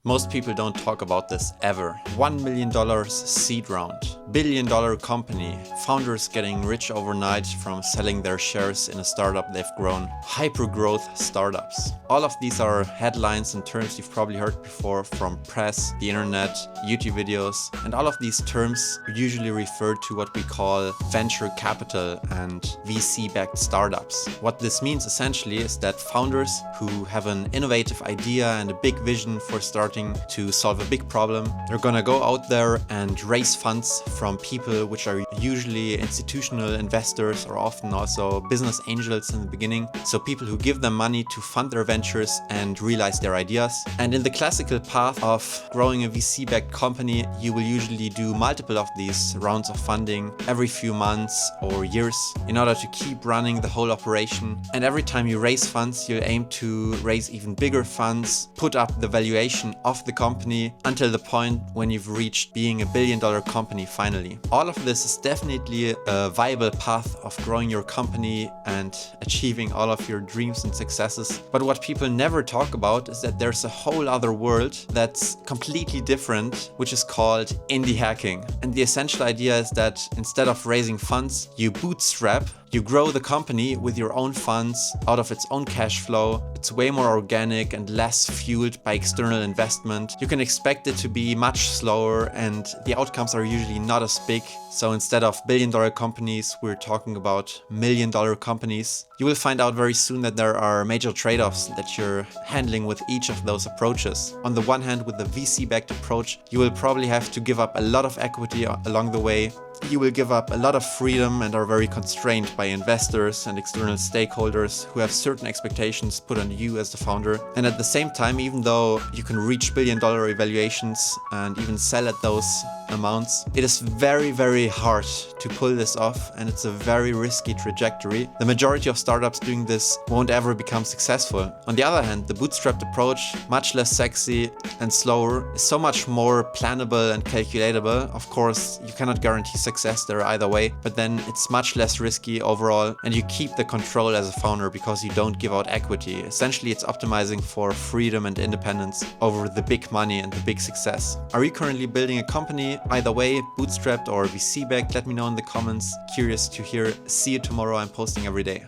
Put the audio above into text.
Most people don't talk about this ever. $1 million seed round, billion-dollar company, founders getting rich overnight from selling their shares in a startup they've grown, hyper-growth startups. All of these are headlines and terms you've probably heard before from press, the internet, YouTube videos, and all of these terms usually refer to what we call venture capital and VC-backed startups. What this means essentially is that founders who have an innovative idea and a big vision for starting to solve a big problem, they're gonna go out there and raise funds from people which are usually institutional investors or often also business angels in the beginning. So people who give them money to fund their ventures and realize their ideas. And in the classical path of growing a VC-backed company, you will usually do multiple of these rounds of funding every few months or years in order to keep running the whole operation. And every time you raise funds, you'll aim to raise even bigger funds, put up the valuation of the company until the point when you've reached being a billion-dollar company finally. All of this is definitely a viable path of growing your company and achieving all of your dreams and successes. But what people never talk about is that there's a whole other world that's completely different, which is called indie hacking. And the essential idea is that instead of raising funds, you bootstrap. You grow the company with your own funds out of its own cash flow. It's way more organic and less fueled by external investment. You can expect it to be much slower and the outcomes are usually not as big. So instead of billion-dollar companies, we're talking about million-dollar companies. You will find out very soon that there are major trade-offs that you're handling with each of those approaches. On the one hand, with the VC-backed approach, you will probably have to give up a lot of equity along the way. You will give up a lot of freedom and are very constrained by investors and external stakeholders who have certain expectations put on you as the founder. And at the same time, even though you can reach billion-dollar evaluations and even sell at those amounts, it is very, very hard to pull this off and it's a very risky trajectory. The majority of startups doing this won't ever become successful. On the other hand, the bootstrapped approach, much less sexy and slower, is so much more plannable and calculatable. Of course, you cannot guarantee success there either way, but then it's much less risky overall and you keep the control as a founder because you don't give out equity. Essentially, it's optimizing for freedom and independence over the big money and the big success. Are you currently building a company? Either way, bootstrapped or VC-backed, let me know in the comments. Curious to hear. See you tomorrow. I'm posting every day.